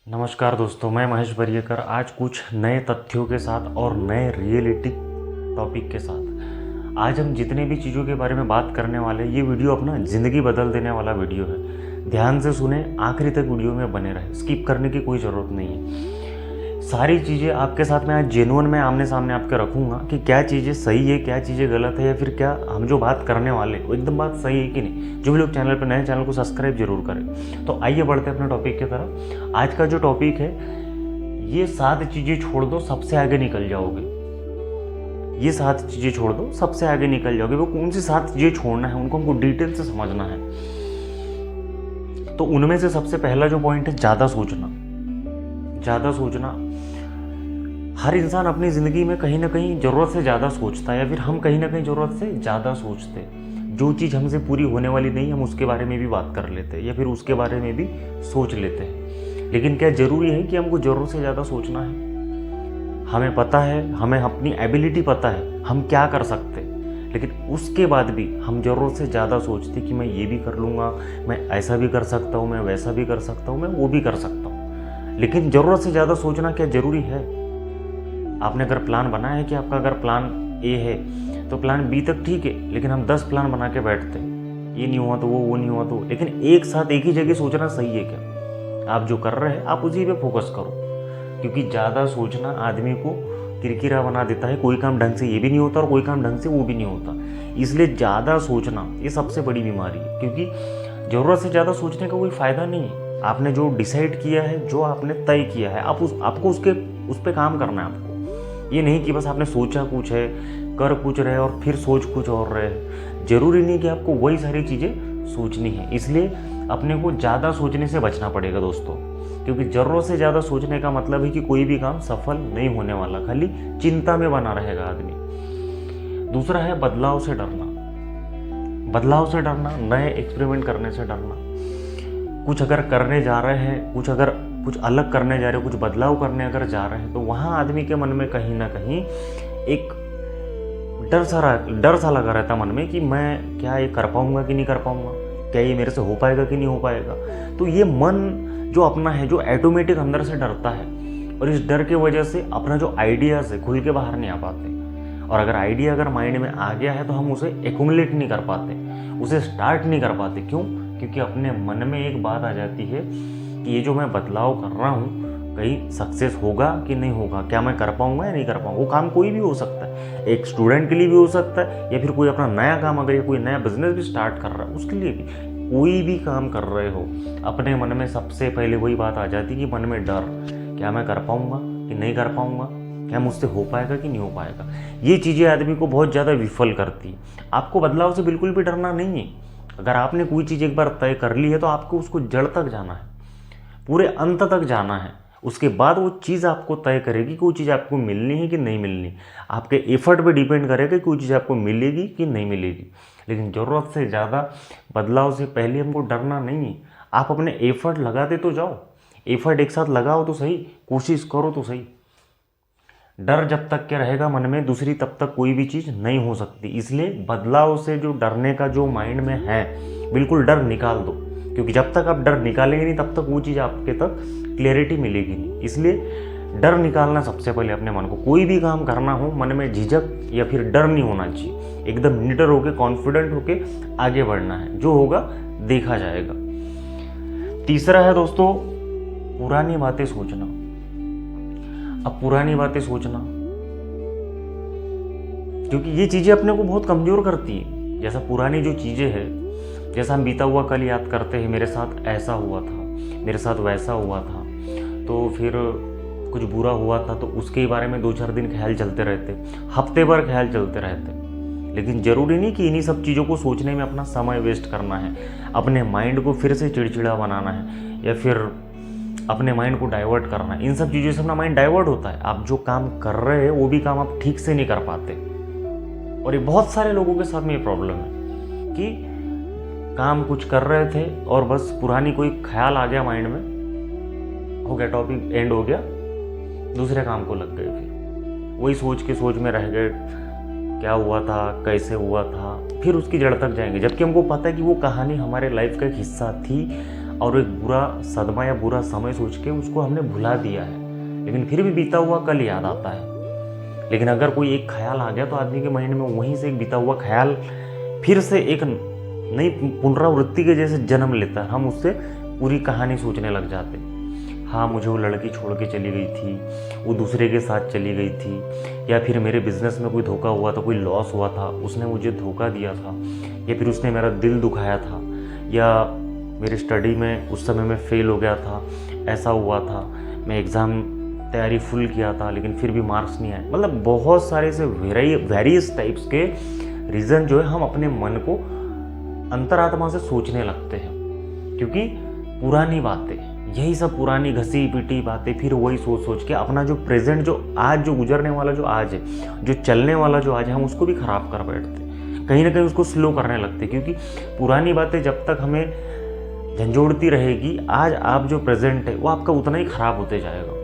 नमस्कार दोस्तों, मैं महेश बरियकर आज कुछ नए तथ्यों के साथ और नए रियलिटी टॉपिक के साथ आज हम जितने भी चीज़ों के बारे में बात करने वाले हैं, ये वीडियो अपना ज़िंदगी बदल देने वाला वीडियो है। ध्यान से सुने, आखिरी तक वीडियो में बने रहे, स्किप करने की कोई ज़रूरत नहीं है। सारी चीज़ें आपके साथ में आज जेन्युइन में आमने सामने आपके रखूँगा कि क्या चीज़ें सही है, क्या चीज़ें गलत है, या फिर क्या हम जो बात करने वाले वो एकदम बात सही है कि नहीं। जो भी लोग चैनल पर नए, चैनल को सब्सक्राइब जरूर करें। तो आइए बढ़ते हैं अपने टॉपिक की तरफ। आज का जो टॉपिक है, ये 7 चीज़ें छोड़ दो, सबसे आगे निकल जाओगे। ये 7 चीज़ें छोड़ दो, सबसे आगे निकल जाओगे। वो कौन सी 7 चीज़ें छोड़ना है, उनको हमको डिटेल से समझना है। तो उनमें से सबसे पहला जो पॉइंट है, ज़्यादा सोचना। ज़्यादा सोचना, हर इंसान अपनी ज़िंदगी में कहीं ना कहीं ज़रूरत से ज़्यादा सोचता है, या फिर हम कहीं ना कहीं ज़रूरत से ज़्यादा सोचते हैं। जो चीज़ हमसे पूरी होने वाली नहीं, हम उसके बारे में भी बात कर लेते हैं, या फिर उसके बारे में भी सोच लेते हैं। लेकिन क्या ज़रूरी है कि हमको ज़रूरत से ज़्यादा सोचना है? हमें पता है, हमें अपनी एबिलिटी पता है, हम क्या कर सकते हैं, लेकिन उसके बाद भी हम ज़रूरत से ज़्यादा सोचते कि मैं ये भी कर लूँगा, मैं ऐसा भी कर सकता हूँ, मैं वैसा भी कर सकता हूँ, मैं वो भी कर सकता हूँ। लेकिन ज़रूरत से ज़्यादा सोचना क्या ज़रूरी है? आपने अगर प्लान बनाया है कि आपका अगर प्लान ए है तो प्लान बी तक ठीक है, लेकिन हम 10 प्लान बना के बैठते हैं, ये नहीं हुआ तो वो नहीं हुआ तो। लेकिन एक साथ एक ही जगह सोचना सही है क्या? आप जो कर रहे हैं आप उसी पे फोकस करो, क्योंकि ज़्यादा सोचना आदमी को किरकिरा बना देता है। कोई काम ढंग से ये भी नहीं होता और कोई काम ढंग से वो भी नहीं होता। इसलिए ज़्यादा सोचना ये सबसे बड़ी बीमारी है, क्योंकि ज़रूरत से ज़्यादा सोचने का कोई फ़ायदा नहीं है। आपने जो डिसाइड किया है, जो आपने तय किया है, आपको उस पर काम करना है। आपको ये नहीं कि बस आपने सोचा कुछ है, कर कुछ रहे और फिर सोच कुछ और रहे। जरूरी नहीं कि आपको वही सारी चीज़ें सोचनी है। इसलिए अपने को ज़्यादा सोचने से बचना पड़ेगा दोस्तों, क्योंकि ज़रूरत से ज़्यादा सोचने का मतलब है कि कोई भी काम सफल नहीं होने वाला, खाली चिंता में बना रहेगा आदमी। दूसरा है बदलाव से डरना। बदलाव से डरना, नए एक्सपेरिमेंट करने से डरना। कुछ अगर करने जा रहे हैं, कुछ अलग करने जा रहे हो, कुछ बदलाव करने अगर जा रहे हैं, तो वहाँ आदमी के मन में कहीं ना कहीं एक डर सा लगा रहता मन में कि मैं क्या ये कर पाऊंगा कि नहीं कर पाऊंगा, क्या ये मेरे से हो पाएगा कि नहीं हो पाएगा। तो ये मन जो अपना है, जो ऑटोमेटिक अंदर से डरता है, और इस डर के वजह से अपना जो आइडियाज़ है खुल के बाहर नहीं आ पाते। और अगर आइडिया अगर माइंड में आ गया है तो हम उसे एक्यूमुलेट नहीं कर पाते, उसे स्टार्ट नहीं कर पाते। क्यों? क्योंकि अपने मन में एक बात आ जाती है कि ये जो मैं बदलाव कर रहा हूँ, कहीं सक्सेस होगा कि नहीं होगा, क्या मैं कर पाऊंगा या नहीं कर पाऊंगा। वो काम कोई भी हो सकता है, एक स्टूडेंट के लिए भी हो सकता है, या फिर कोई अपना नया काम, अगर ये कोई नया बिजनेस भी स्टार्ट कर रहा है उसके लिए भी। कोई भी काम कर रहे हो, अपने मन में सबसे पहले वही बात आ जाती है कि मन में डर, क्या मैं कर पाऊंगा कि नहीं कर पाऊंगा, क्या मुझसे हो पाएगा कि नहीं हो पाएगा। ये चीज़ें आदमी को बहुत ज़्यादा विफल करती है। आपको बदलाव से बिल्कुल भी डरना नहीं है। अगर आपने कोई चीज़ एक बार तय कर ली है तो आपको उसको जड़ तक जाना है, पूरे अंत तक जाना है। उसके बाद वो चीज़ आपको तय करेगी कि वो चीज़ आपको मिलनी है कि नहीं मिलनी। आपके एफर्ट पे डिपेंड करेगा कि कोई चीज़ आपको मिलेगी कि नहीं मिलेगी। लेकिन ज़रूरत से ज़्यादा बदलाव से पहले हमको डरना नहीं है। आप अपने एफर्ट लगाते तो जाओ, एफर्ट एक साथ लगाओ तो सही, कोशिश करो तो सही। डर जब तक के रहेगा मन में दूसरी, तब तक कोई भी चीज़ नहीं हो सकती। इसलिए बदलाव से जो डरने का जो माइंड में है, बिल्कुल डर निकाल दो, क्योंकि जब तक आप डर निकालेंगे नहीं तब तक वो चीज़ आपके तक क्लियरिटी मिलेगी नहीं। इसलिए डर निकालना सबसे पहले अपने मन को। कोई भी काम करना हो, मन में झिझक या फिर डर नहीं होना चाहिए। एकदम निडर होके, कॉन्फिडेंट होके आगे बढ़ना है। जो होगा देखा जाएगा। तीसरा है दोस्तों, पुरानी बातें सोचना। अब पुरानी बातें सोचना, क्योंकि ये चीज़ें अपने को बहुत कमज़ोर करती है। जैसा पुरानी जो चीज़ें हैं, जैसा हम बीता हुआ कल याद करते हैं, मेरे साथ ऐसा हुआ था, मेरे साथ वैसा हुआ था, तो फिर कुछ बुरा हुआ था, तो उसके बारे में 2-4 दिन ख्याल चलते रहते, हफ्ते भर ख्याल चलते रहते। लेकिन ज़रूरी नहीं कि इन्हीं सब चीज़ों को सोचने में अपना समय वेस्ट करना है, अपने माइंड को फिर से चिड़चिड़ा बनाना है, या फिर अपने माइंड को डाइवर्ट करना है। इन सब चीज़ों से अपना माइंड डाइवर्ट होता है। आप जो काम कर रहे हैं वो भी काम आप ठीक से नहीं कर पाते। और ये बहुत सारे लोगों के साथ में ये प्रॉब्लम है कि काम कुछ कर रहे थे और बस पुरानी कोई ख्याल आ गया माइंड में, हो गया, टॉपिक एंड हो गया, दूसरे काम को लग गए। फिर वही सोच में रह गए, क्या हुआ था, कैसे हुआ था, फिर उसकी जड़ तक जाएंगे। जबकि हमको पता है कि वो कहानी हमारे लाइफ का एक हिस्सा थी, और एक बुरा सदमा या बुरा समय सोच के उसको हमने भुला दिया है, लेकिन फिर भी बीता हुआ कल याद आता है। लेकिन अगर कोई एक ख्याल आ गया तो आदमी के माइंड में वहीं से एक बीता हुआ ख्याल फिर से एक नई पुनरावृत्ति के जैसे जन्म लेता है। हम उससे पूरी कहानी सोचने लग जाते। हाँ, मुझे वो लड़की छोड़ के चली गई थी, वो दूसरे के साथ चली गई थी, या फिर मेरे बिजनेस में कोई धोखा हुआ था, कोई लॉस हुआ था, उसने मुझे धोखा दिया था, या फिर उसने मेरा दिल दुखाया था, या मेरी स्टडी में उस समय मैं फेल हो गया था, ऐसा हुआ था, मैं एग्ज़ाम तैयारी फुल किया था लेकिन फिर भी मार्क्स नहीं आए। मतलब बहुत सारे से वेरियस टाइप्स के रीज़न जो है हम अपने मन को अंतरात्मा से सोचने लगते हैं, क्योंकि पुरानी बातें, यही सब पुरानी घसी पिटी बातें फिर वही सोच सोच के अपना जो प्रेजेंट, जो आज, जो गुजरने वाला जो आज है, जो चलने वाला जो आज है, हम उसको भी ख़राब कर बैठते, कहीं ना कहीं उसको स्लो करने लगते, क्योंकि पुरानी बातें जब तक हमें झंझोड़ती रहेगी, आज आप जो प्रेजेंट है वो आपका उतना ही ख़राब होते जाएगा।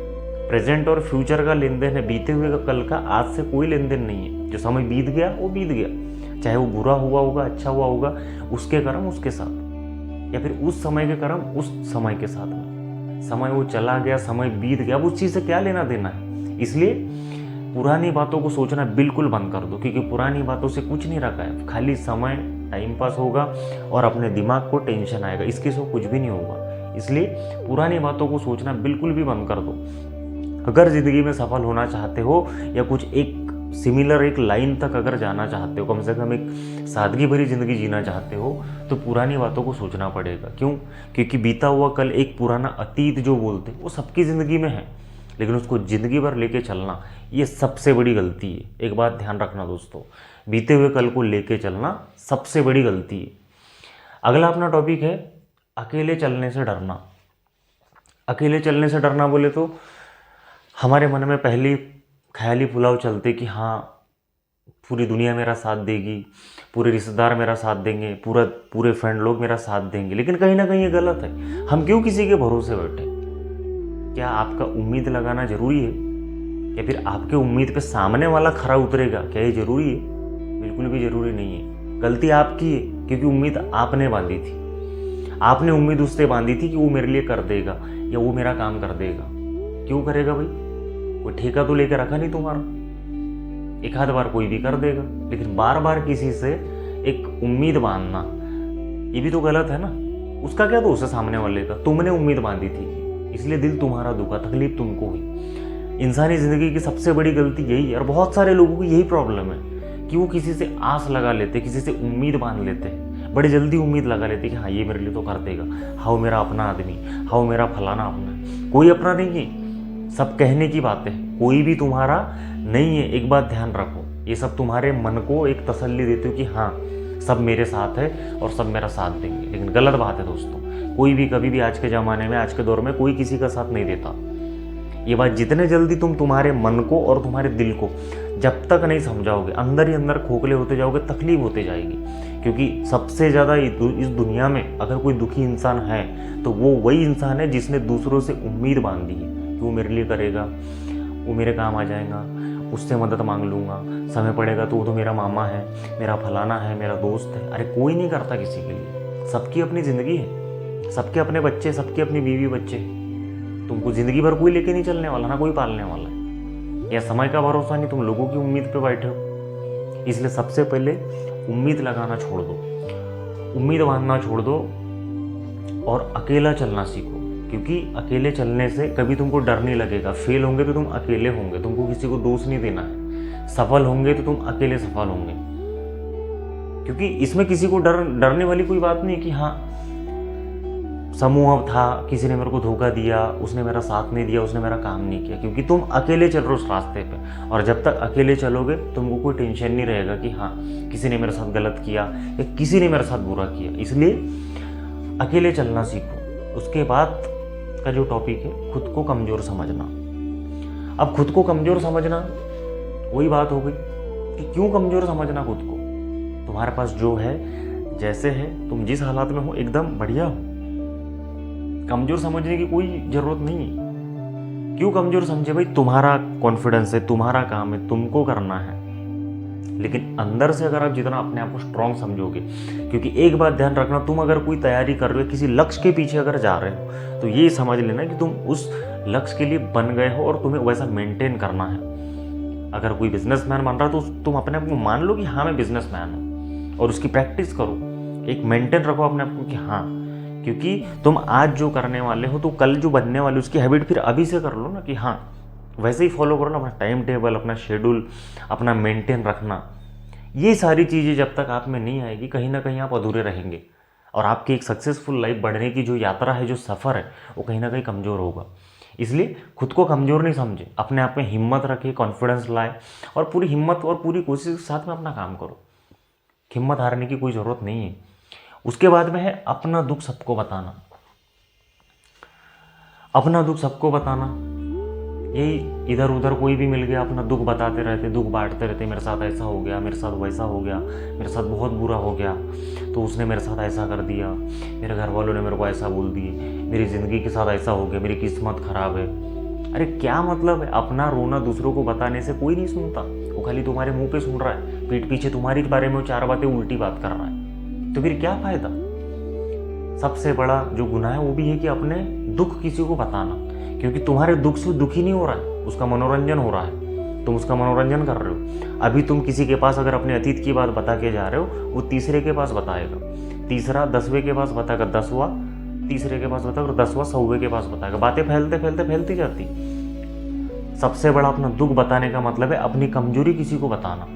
प्रेजेंट और फ्यूचर का लेन देन है, बीते हुए का कल का आज से कोई लेन देन नहीं है। जो समय बीत गया वो बीत गया, चाहे वो बुरा हुआ होगा, अच्छा हुआ होगा, उसके कर्म उसके साथ, या फिर उस समय के कर्म उस समय के साथ में। समय वो चला गया, समय बीत गया, अब उस चीज़ से क्या लेना देना है। इसलिए पुरानी बातों को सोचना बिल्कुल बंद कर दो, क्योंकि पुरानी बातों से कुछ नहीं रखा है, खाली समय टाइम पास होगा और अपने दिमाग को टेंशन आएगा, इसके से कुछ भी नहीं होगा। इसलिए पुरानी बातों को सोचना बिल्कुल भी बंद कर दो। अगर ज़िंदगी में सफल होना चाहते हो या कुछ एक सिमिलर एक लाइन तक अगर जाना चाहते हो, कम से कम एक सादगी भरी ज़िंदगी जीना चाहते हो, तो पुरानी बातों को सोचना पड़ेगा। क्यों? क्योंकि बीता हुआ कल, एक पुराना अतीत जो बोलते हैं, वो सबकी ज़िंदगी में है, लेकिन उसको ज़िंदगी भर लेके चलना ये सबसे बड़ी गलती है। एक बात ध्यान रखना दोस्तों, बीते हुए कल को लेके चलना सबसे बड़ी गलती है। अगला अपना टॉपिक है अकेले चलने से डरना। अकेले चलने से डरना बोले तो हमारे मन में पहली ख्याली पुलाव चलते कि हाँ, पूरी दुनिया मेरा साथ देगी, पूरे रिश्तेदार मेरा साथ देंगे, पूरे फ्रेंड लोग मेरा साथ देंगे, लेकिन कहीं ना कहीं ये गलत है। हम क्यों किसी के भरोसे बैठे? क्या आपका उम्मीद लगाना जरूरी है, या फिर आपके उम्मीद पे सामने वाला खरा उतरेगा, क्या ये जरूरी है? बिल्कुल भी जरूरी नहीं है। गलती आपकी है, क्योंकि उम्मीद आपने बांधी थी। आपने उम्मीद उससे बांधी थी कि वो मेरे लिए कर देगा या वो मेरा काम कर देगा। क्यों करेगा भाई? कोई ठेका तो लेकर रखा नहीं तुम्हारा। एक आध बार कोई भी कर देगा, लेकिन बार बार किसी से एक उम्मीद बांधना ये भी तो गलत है ना। उसका क्या दोष है सामने वाले का? तुमने उम्मीद बांधी थी, इसलिए दिल तुम्हारा दुखा, तकलीफ तुमको हुई। इंसानी जिंदगी की सबसे बड़ी गलती यही है, और बहुत सारे लोगों की यही प्रॉब्लम है कि वो किसी से आस लगा लेते, किसी से उम्मीद बांध लेते हैं, बड़ी जल्दी उम्मीद लगा लेते कि हाँ ये मेरे लिए तो कर देगा, हाँ वो मेरा अपना आदमी, हाँ वो मेरा फलाना अपना है। कोई अपना नहीं है, सब कहने की बातें हैं, कोई भी तुम्हारा नहीं है। एक बात ध्यान रखो, ये सब तुम्हारे मन को एक तसल्ली देते हो कि हाँ सब मेरे साथ है और सब मेरा साथ देंगे, लेकिन गलत बात है दोस्तों। कोई भी कभी भी आज के ज़माने में, आज के दौर में कोई किसी का साथ नहीं देता। ये बात जितने जल्दी तुम तुम्हारे मन को और तुम्हारे दिल को जब तक नहीं समझाओगे, अंदर ही अंदर खोखले होते जाओगे, तकलीफ होते जाएगी। क्योंकि सबसे ज़्यादा इस दुनिया में अगर कोई दुखी इंसान है तो वो वही इंसान है जिसने दूसरों से उम्मीद बांधी है कि वो मेरे लिए करेगा, वो मेरे काम आ जाएगा, उससे मदद मांग लूँगा, समय पड़ेगा तो वो तो मेरा मामा है, मेरा फलाना है, मेरा दोस्त है। अरे कोई नहीं करता किसी के लिए। सबकी अपनी ज़िंदगी है, सबके अपने बच्चे, सबकी अपनी बीवी बच्चे। तुमको ज़िंदगी भर कोई लेके नहीं चलने वाला, ना कोई पालने वाला है। या समय का भरोसा नहीं, तुम लोगों की उम्मीद पे बैठे हो। इसलिए सबसे पहले उम्मीद लगाना छोड़ दो, उम्मीद बांधना छोड़ दो और अकेला चलना सीखो। क्योंकि अकेले चलने से कभी तुमको डर नहीं लगेगा। फेल होंगे तो तुम अकेले होंगे, तुमको किसी को दोष नहीं देना है। सफल होंगे तो तुम अकेले सफल होंगे, क्योंकि इसमें किसी को डरने वाली कोई बात नहीं कि हाँ समूह था, किसी ने मेरे को धोखा दिया, उसने मेरा साथ नहीं दिया, उसने मेरा काम नहीं किया। क्योंकि तुम अकेले चल रहे हो उस रास्ते पे, और जब तक अकेले चलोगे तुमको कोई टेंशन नहीं रहेगा कि हाँ किसी ने मेरे साथ गलत किया या किसी ने मेरे साथ बुरा किया। इसलिए अकेले चलना सीखो। उसके बाद का जो टॉपिक है, खुद को कमज़ोर समझना। अब खुद को कमज़ोर समझना वही बात हो गई कि क्यों कमज़ोर समझना खुद को? तुम्हारे पास जो है, जैसे है, तुम जिस हालात में हो एकदम बढ़िया हो। कमज़ोर समझने की कोई ज़रूरत नहीं है। क्यों कमज़ोर समझे भाई? तुम्हारा कॉन्फिडेंस है, तुम्हारा काम है, तुमको करना है। लेकिन अंदर से अगर आप जितना अपने आप को स्ट्रांग समझोगे, क्योंकि एक बात ध्यान रखना, तुम अगर कोई तैयारी कर रहे हो, किसी लक्ष्य के पीछे अगर जा रहे हो, तो ये समझ लेना कि तुम उस लक्ष्य के लिए बन गए हो और तुम्हें वैसा मेंटेन करना है। अगर कोई बिजनेसमैन बन रहा है तो तुम अपने आप को मान लो कि हाँ मैं बिजनेसमैन हूँ, और उसकी प्रैक्टिस करो, एक मेंटेन रखो अपने आप को कि हाँ, क्योंकि तुम आज जो करने वाले हो तो कल जो बनने वाले उसकी हैबिट फिर अभी से कर लो ना, कि हाँ वैसे ही फॉलो करो ना, अपना टाइम टेबल, अपना शेड्यूल, अपना मेंटेन रखना। ये सारी चीज़ें जब तक आप में नहीं आएगी, कहीं ना कहीं आप अधूरे रहेंगे, और आपकी एक सक्सेसफुल लाइफ बढ़ने की जो यात्रा है, जो सफ़र है, वो कहीं ना कहीं कमज़ोर होगा। इसलिए खुद को कमज़ोर नहीं समझे, अपने आप में हिम्मत रखे, कॉन्फिडेंस लाए, और पूरी हिम्मत और पूरी कोशिश के साथ में अपना काम करो। हिम्मत हारने की कोई ज़रूरत नहीं है। उसके बाद में है अपना दुख सबको बताना। अपना दुख सबको बताना, यही इधर उधर कोई भी मिल गया अपना दुख बताते रहते, दुख बांटते रहते, मेरे साथ ऐसा हो गया, मेरे साथ वैसा हो गया, मेरे साथ बहुत बुरा हो गया, तो उसने मेरे साथ ऐसा कर दिया, मेरे घर वालों ने मेरे को ऐसा बोल दिए, मेरी ज़िंदगी के साथ ऐसा हो गया, मेरी किस्मत ख़राब है। अरे क्या मतलब है? अपना रोना दूसरों को बताने से कोई नहीं सुनता, वो खाली तुम्हारे मुंह पे सुन रहा है, पीठ पीछे तुम्हारी बारे में वो 4 बातें उल्टी बात कर रहा है, तो फिर क्या फ़ायदा? सबसे बड़ा जो गुनाह है वो भी है कि अपने दुख किसी को बताना, क्योंकि तुम्हारे दुख से दुखी नहीं हो रहा है, उसका मनोरंजन हो रहा है, तुम उसका मनोरंजन कर रहे हो। अभी तुम किसी के पास अगर अपने अतीत की बात बता के जा रहे हो, वो तीसरे के पास बताएगा, तीसरा 10वें के पास बताएगा, 10वां तीसरे के पास बताएगा, और 10वां 100वें के पास बताएगा। बातें फैलते फैलते फैलती जाती। सबसे बड़ा अपना दुख बताने का मतलब है अपनी कमजोरी किसी को बताना।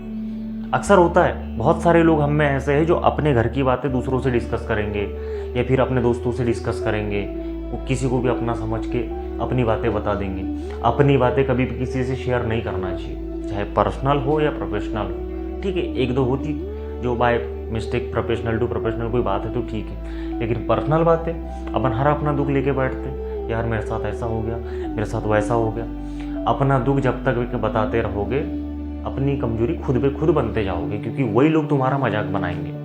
अक्सर होता है, बहुत सारे लोग हम में ऐसे हैं जो अपने घर की बातें दूसरों से डिस्कस करेंगे, या फिर अपने दोस्तों से डिस्कस करेंगे, वो किसी को भी अपना समझ के अपनी बातें बता देंगे। अपनी बातें कभी भी किसी से शेयर नहीं करना चाहिए, चाहे पर्सनल हो या प्रोफेशनल हो। ठीक है, एक दो होती जो by mistake professional to professional कोई बात है तो ठीक है, लेकिन पर्सनल बातें अपन हर अपना दुख लेके बैठते, यार मेरे साथ ऐसा हो गया, मेरे साथ वैसा हो गया। अपना दुख जब तक बताते रहोगे, अपनी कमजोरी खुद पे खुद बनते जाओगे, क्योंकि वही लोग तुम्हारा मजाक बनाएंगे।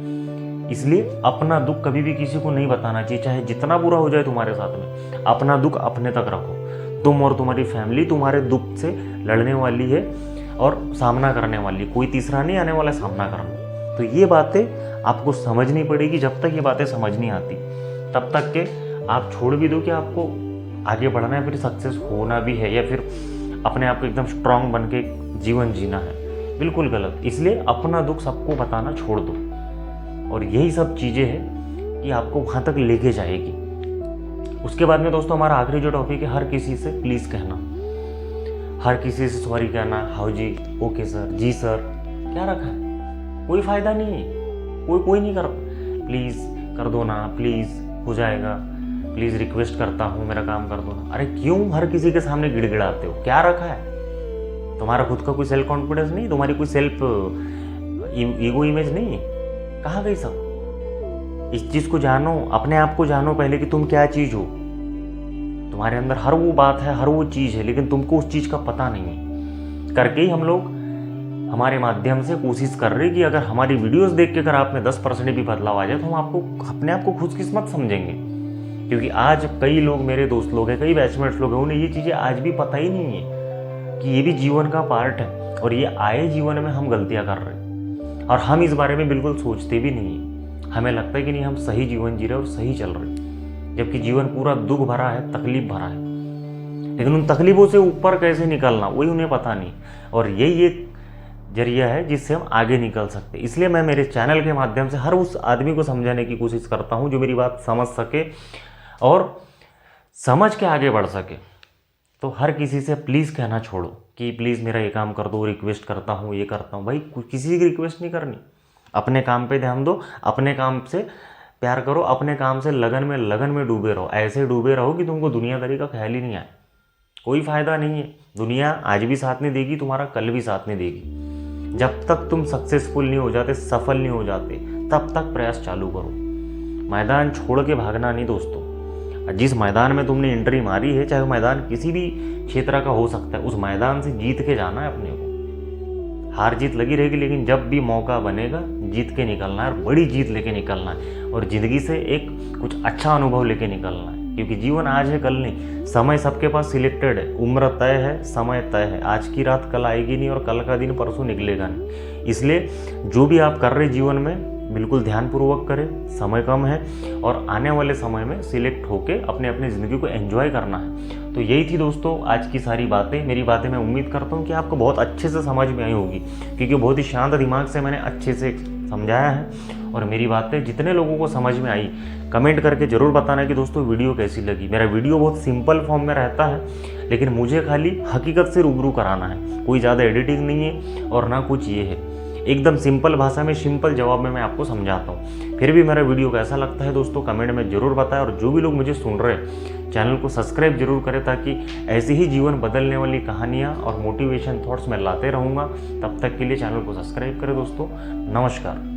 इसलिए अपना दुख कभी भी किसी को नहीं बताना चाहिए, चाहे जितना बुरा हो जाए तुम्हारे साथ में। अपना दुख अपने तक रखो। तुम और तुम्हारी फैमिली तुम्हारे दुख से लड़ने वाली है और सामना करने वाली, कोई तीसरा नहीं आने वाला सामना करना। तो ये बातें आपको समझनी पड़ेगी। जब तक ये बातें समझ नहीं आती तब तक के आप छोड़ भी दो कि आपको आगे बढ़ना है, फिर सक्सेस होना भी है, या फिर अपने आप को एकदम स्ट्रांग बन के जीवन जीना है, बिल्कुल गलत। इसलिए अपना दुख सबको बताना छोड़ दो, और यही सब चीज़ें हैं कि आपको वहाँ तक लेके जाएगी। उसके बाद में दोस्तों हमारा आखिरी जो टॉपिक है, हर किसी से प्लीज़ कहना, हर किसी से सॉरी कहना। हाउ जी, ओके सर, जी सर, क्या रखा है? कोई फ़ायदा नहीं है, कोई नहीं करता। प्लीज़ कर दो ना, प्लीज़ हो जाएगा, प्लीज़ रिक्वेस्ट करता हूँ, मेरा काम कर दो ना। अरे क्यों हर किसी के सामने गिड़गिड़ाते हो? क्या रखा है? तुम्हारा खुद का कोई सेल्फ कॉन्फिडेंस नहीं, तुम्हारी कोई सेल्फ ईगो इमेज नहीं है? कहाँ गई सब? इस चीज़ को जानो, अपने आप को जानो पहले कि तुम क्या चीज़ हो। तुम्हारे अंदर हर वो बात है, हर वो चीज़ है, लेकिन तुमको उस चीज़ का पता नहीं है। करके ही हम लोग हमारे माध्यम से कोशिश कर रहे हैं कि अगर हमारी वीडियोस देख के अगर आप में 10% भी बदलाव आ जाए तो हम आपको अपने आप को खुशकिस्मत समझेंगे। क्योंकि आज कई लोग, मेरे दोस्त लोग हैं, कई बैचमेट्स लोग हैं, उन्हें ये चीज़ें आज भी पता ही नहीं है कि ये भी जीवन का पार्ट है, और ये आए जीवन में हम गलतियाँ कर रहे हैं, और हम इस बारे में बिल्कुल सोचते भी नहीं हैं। हमें लगता है कि नहीं, हम सही जीवन जी रहे और सही चल रहे हैं, जबकि जीवन पूरा दुख भरा है, तकलीफ भरा है। लेकिन उन तकलीफों से ऊपर कैसे निकलना, वही उन्हें पता नहीं। और यही एक जरिया है जिससे हम आगे निकल सकते। इसलिए मैं मेरे चैनल के माध्यम से हर उस आदमी को समझाने की कोशिश करता हूँ जो मेरी बात समझ सके और समझ के आगे बढ़ सके। तो हर किसी से प्लीज़ कहना छोड़ो कि प्लीज़ मेरा ये काम कर दो, रिक्वेस्ट करता हूँ, ये करता हूँ। भाई किसी की रिक्वेस्ट नहीं करनी, अपने काम पे ध्यान दो, अपने काम से प्यार करो, अपने काम से लगन में डूबे रहो। ऐसे डूबे रहो कि तुमको दुनियादारी का ख्याल ही नहीं आए। कोई फ़ायदा नहीं है, दुनिया आज भी साथ नहीं देगी, तुम्हारा कल भी साथ नहीं देगी। जब तक तुम सक्सेसफुल नहीं हो जाते, सफल नहीं हो जाते, तब तक प्रयास चालू करो। मैदान छोड़ के भागना नहीं दोस्तों। जिस मैदान में तुमने एंट्री मारी है, चाहे वो मैदान किसी भी क्षेत्र का हो सकता है, उस मैदान से जीत के जाना है अपने को। हार जीत लगी रहेगी, लेकिन जब भी मौका बनेगा जीत के निकलना है, और बड़ी जीत लेके निकलना है, और ज़िंदगी से एक कुछ अच्छा अनुभव लेके निकलना है। क्योंकि जीवन आज है कल नहीं, समय सबके पास सिलेक्टेड है, उम्र तय है, समय तय है, आज की रात कल आएगी नहीं और कल का दिन परसों निकलेगा नहीं। इसलिए जो भी आप कर रहे जीवन में बिल्कुल ध्यानपूर्वक करें, समय कम है और आने वाले समय में सिलेक्ट होके अपने अपने ज़िंदगी को एंजॉय करना है। तो यही थी दोस्तों आज की सारी बातें। मेरी बातें मैं उम्मीद करता हूँ कि आपको बहुत अच्छे से समझ में आई होगी, क्योंकि बहुत ही शांत दिमाग से मैंने अच्छे से समझाया है। और मेरी बातें जितने लोगों को समझ में आई, कमेंट करके ज़रूर बताना कि दोस्तों वीडियो कैसी लगी। मेरा वीडियो बहुत सिंपल फॉर्म में रहता है, लेकिन मुझे खाली हकीकत से रूबरू कराना है, कोई ज़्यादा एडिटिंग नहीं है और ना कुछ ये है, एकदम सिंपल भाषा में सिंपल जवाब में मैं आपको समझाता हूँ। फिर भी मेरा वीडियो कैसा लगता है दोस्तों कमेंट में ज़रूर बताएं। और जो भी लोग मुझे सुन रहे हैं चैनल को सब्सक्राइब जरूर करें, ताकि ऐसी ही जीवन बदलने वाली कहानियाँ और मोटिवेशन थॉट्स मैं लाते रहूँगा। तब तक के लिए चैनल को सब्सक्राइब करें दोस्तों। नमस्कार।